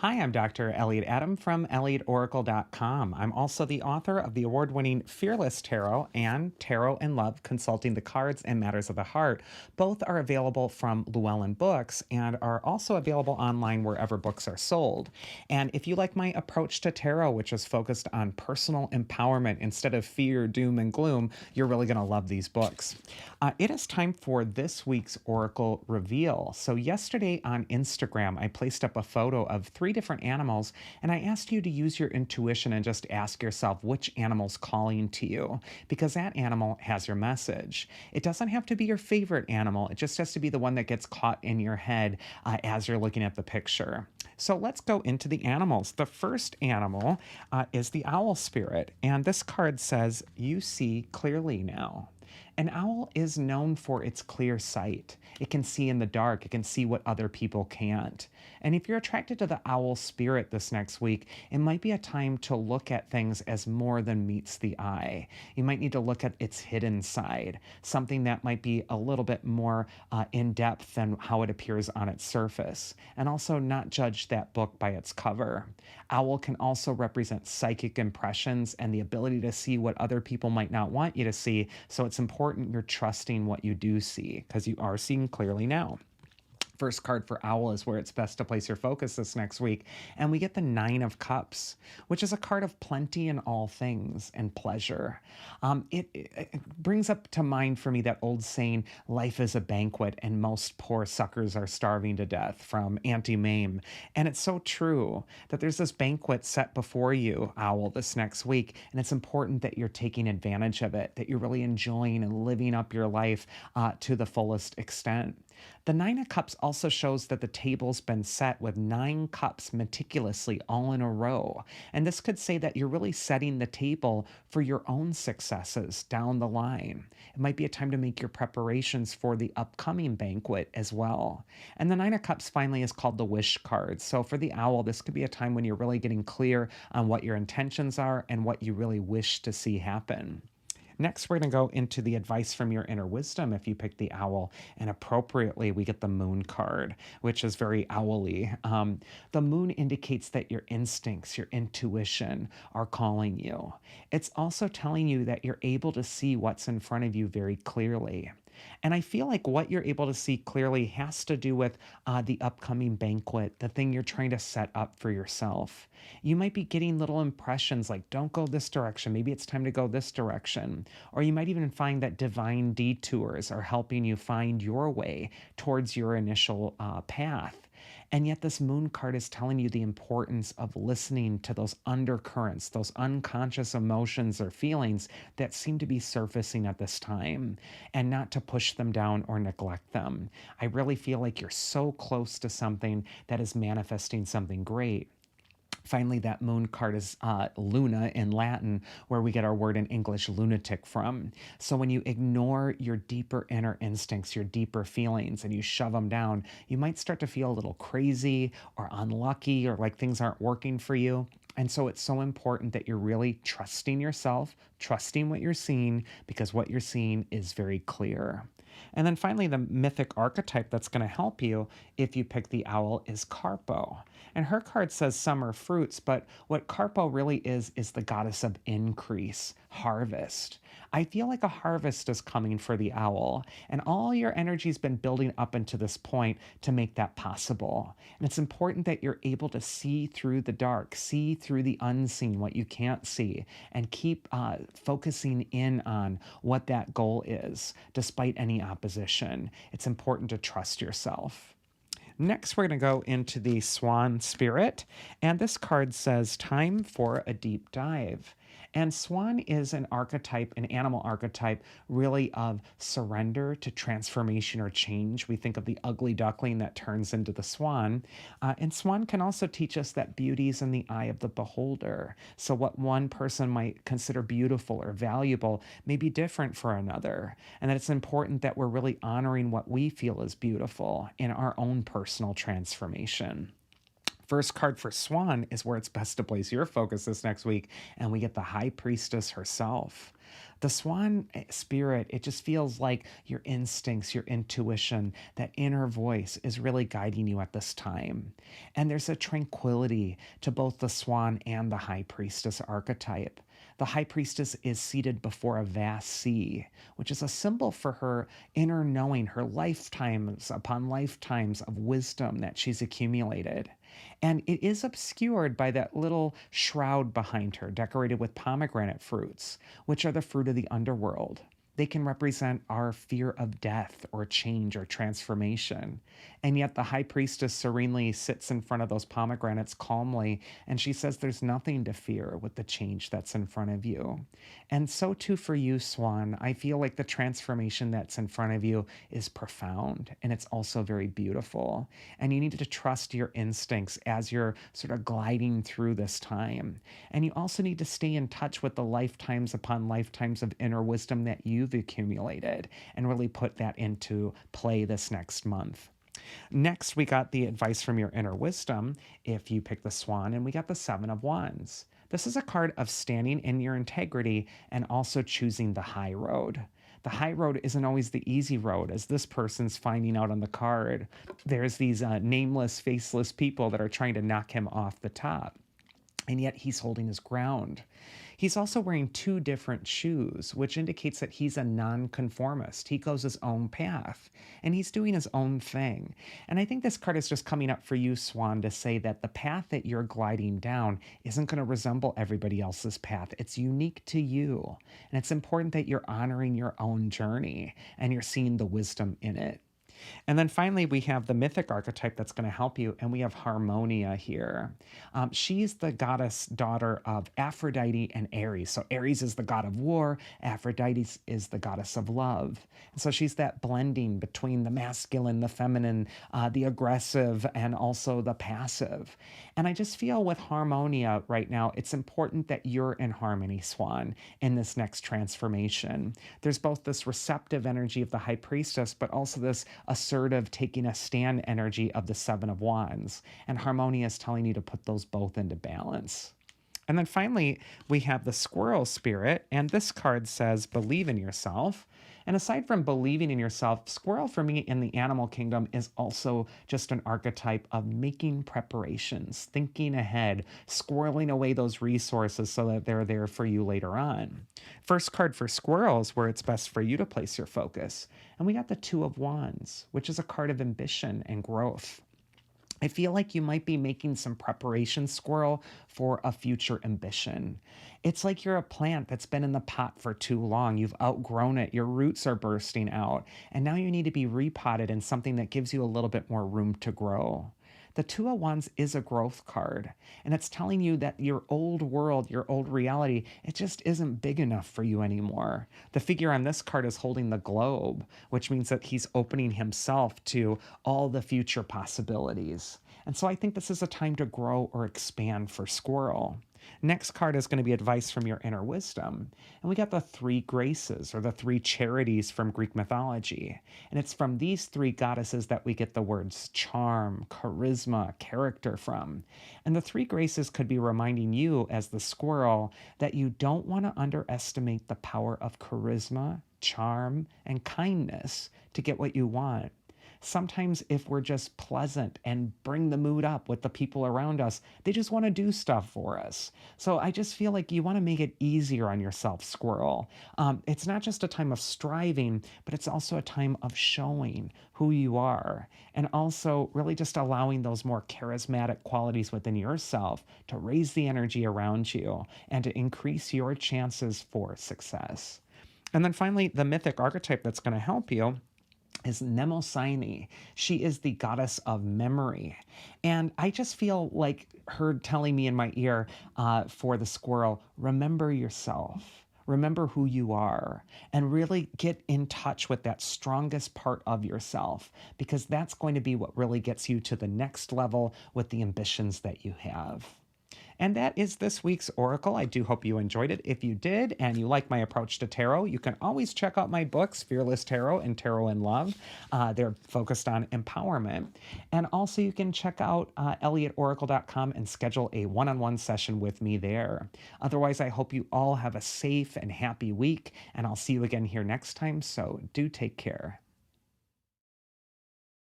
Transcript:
Hi, I'm Dr. Elliot Adam from ElliotOracle.com. I'm also the author of the award winning Fearless Tarot and Tarot and Love Consulting the Cards and Matters of the Heart. Both are available from Llewellyn Books and are also available online wherever books are sold. And if you like my approach to tarot, which is focused on personal empowerment instead of fear, doom, and gloom, you're really going to love these books. It is time for this week's Oracle reveal. So, yesterday on Instagram, I placed up a photo of three different animals, and I asked you to use your intuition and just ask yourself which animal's calling to you, because that animal has your message. It doesn't have to be your favorite animal, it just has to be the one that gets caught in your head as you're looking at the picture. So let's go into the animals. The first animal is the owl spirit, and this card says, "You see clearly now." An owl is known for its clear sight. It can see in the dark, it can see what other people can't. And if you're attracted to the owl spirit this next week, it might be a time to look at things as more than meets the eye. You might need to look at its hidden side, something that might be a little bit more in depth than how it appears on its surface. And also not judge that book by its cover. Owl can also represent psychic impressions and the ability to see what other people might not want you to see. So it's important you're trusting what you do see because you are seeing clearly now. First card for Owl is where it's best to place your focus this next week. And we get the Nine of Cups, which is a card of plenty in all things and pleasure. It brings up to mind for me that old saying, life is a banquet and most poor suckers are starving to death, from Auntie Mame. And it's so true that there's this banquet set before you, Owl, this next week. And it's important that you're taking advantage of it, that you're really enjoying and living up your life to the fullest extent. The Nine of Cups also shows that the table's been set with 9 cups meticulously all in a row. And this could say that you're really setting the table for your own successes down the line. It might be a time to make your preparations for the upcoming banquet as well. And the Nine of Cups finally is called the Wish card. So for the owl, this could be a time when you're really getting clear on what your intentions are and what you really wish to see happen. Next, we're going to go into the advice from your inner wisdom if you pick the owl. And appropriately, we get the moon card, which is very owly. The moon indicates that your instincts, your intuition are calling you. It's also telling you that you're able to see what's in front of you very clearly. And I feel like what you're able to see clearly has to do with the upcoming banquet, the thing you're trying to set up for yourself. You might be getting little impressions like, don't go this direction. Maybe it's time to go this direction. Or you might even find that divine detours are helping you find your way towards your initial path. And yet, this moon card is telling you the importance of listening to those undercurrents, those unconscious emotions or feelings that seem to be surfacing at this time, and not to push them down or neglect them. I really feel like you're so close to something that is manifesting something great. Finally, that moon card is Luna in Latin, where we get our word in English, lunatic, from. So when you ignore your deeper inner instincts, your deeper feelings, and you shove them down, you might start to feel a little crazy or unlucky or like things aren't working for you. And so it's so important that you're really trusting yourself, trusting what you're seeing, because what you're seeing is very clear. And then finally, the mythic archetype that's going to help you if you pick the owl is Carpo. And her card says summer fruits, but what Carpo really is the goddess of increase, harvest. I feel like a harvest is coming for the owl, and all your energy's been building up into this point to make that possible. And it's important that you're able to see through the dark, see through the unseen, what you can't see, and keep focusing in on what that goal is, despite any opposition. It's important to trust yourself. Next, we're going to go into the Swan spirit, and this card says, time for a deep dive. And Swan is an archetype, an animal archetype, really of surrender to transformation or change. We think of the ugly duckling that turns into the swan. And Swan can also teach us that beauty is in the eye of the beholder. So what one person might consider beautiful or valuable may be different for another. And that it's important that we're really honoring what we feel is beautiful in our own personal transformation. First card for Swan is where it's best to place your focus this next week, and we get the High Priestess herself. The Swan spirit, it just feels like your instincts, your intuition, that inner voice is really guiding you at this time. And there's a tranquility to both the Swan and the High Priestess archetype. The High Priestess is seated before a vast sea, which is a symbol for her inner knowing, her lifetimes upon lifetimes of wisdom that she's accumulated. And it is obscured by that little shroud behind her, decorated with pomegranate fruits, which are the fruit of the underworld. They can represent our fear of death or change or transformation. And yet the high priestess serenely sits in front of those pomegranates calmly, and she says there's nothing to fear with the change that's in front of you. And so too for you, Swan. I feel like the transformation that's in front of you is profound, and it's also very beautiful. And you need to trust your instincts as you're sort of gliding through this time. And you also need to stay in touch with the lifetimes upon lifetimes of inner wisdom that you've accumulated and really put that into play this next month. Next, we got the advice from your inner wisdom if you pick the Swan, and we got the Seven of Wands. This is a card of standing in your integrity and also choosing the high road. The high road isn't always the easy road, as this person's finding out on the card. There's these nameless, faceless people that are trying to knock him off the top, and yet he's holding his ground. He's also wearing two different shoes, which indicates that he's a nonconformist. He goes his own path, and he's doing his own thing. And I think this card is just coming up for you, Swan, to say that the path that you're gliding down isn't going to resemble everybody else's path. It's unique to you, and it's important that you're honoring your own journey and you're seeing the wisdom in it. And then finally, we have the mythic archetype that's going to help you, and we have Harmonia here. She's the goddess daughter of Aphrodite and Ares. So Ares is the god of war, Aphrodite is the goddess of love. And so she's that blending between the masculine, the feminine, the aggressive, and also the passive. And I just feel with Harmonia right now, it's important that you're in harmony, Swan, in this next transformation. There's both this receptive energy of the High Priestess, but also this assertive, taking a stand energy of the Seven of Wands. And Harmonia is telling you to put those both into balance. And then finally, we have the Squirrel spirit, and this card says, believe in yourself. And aside from believing in yourself, Squirrel for me in the animal kingdom is also just an archetype of making preparations, thinking ahead, squirreling away those resources so that they're there for you later on. First card for Squirrels, where it's best for you to place your focus. And we got the Two of Wands, which is a card of ambition and growth. I feel like you might be making some preparation, Squirrel, for a future ambition. It's like you're a plant that's been in the pot for too long. You've outgrown it. Your roots are bursting out. And now you need to be repotted in something that gives you a little bit more room to grow. The Two of Wands is a growth card, and it's telling you that your old world, your old reality, it just isn't big enough for you anymore. The figure on this card is holding the globe, which means that he's opening himself to all the future possibilities. And so I think this is a time to grow or expand for Squirrel. Next card is going to be advice from your inner wisdom. And we got the three graces, or the three charities from Greek mythology. And it's from these three goddesses that we get the words charm, charisma, character from. And the three graces could be reminding you, as the squirrel, that you don't want to underestimate the power of charisma, charm, and kindness to get what you want. Sometimes if we're just pleasant and bring the mood up with the people around us, they just want to do stuff for us. So I just feel like you want to make it easier on yourself, Squirrel. It's not just a time of striving, but it's also a time of showing who you are, and also really just allowing those more charismatic qualities within yourself to raise the energy around you and to increase your chances for success. And then finally, the mythic archetype that's going to help you is Mnemosyne. She is the goddess of memory. And I just feel like her telling me in my ear for the squirrel, remember yourself. Remember who you are, and really get in touch with that strongest part of yourself, because that's going to be what really gets you to the next level with the ambitions that you have. And that is this week's Oracle. I do hope you enjoyed it. If you did and you like my approach to tarot, you can always check out my books, Fearless Tarot and Tarot in Love. They're focused on empowerment. And also, you can check out elliotoracle.com and schedule a one on one session with me there. Otherwise, I hope you all have a safe and happy week, and I'll see you again here next time. So do take care.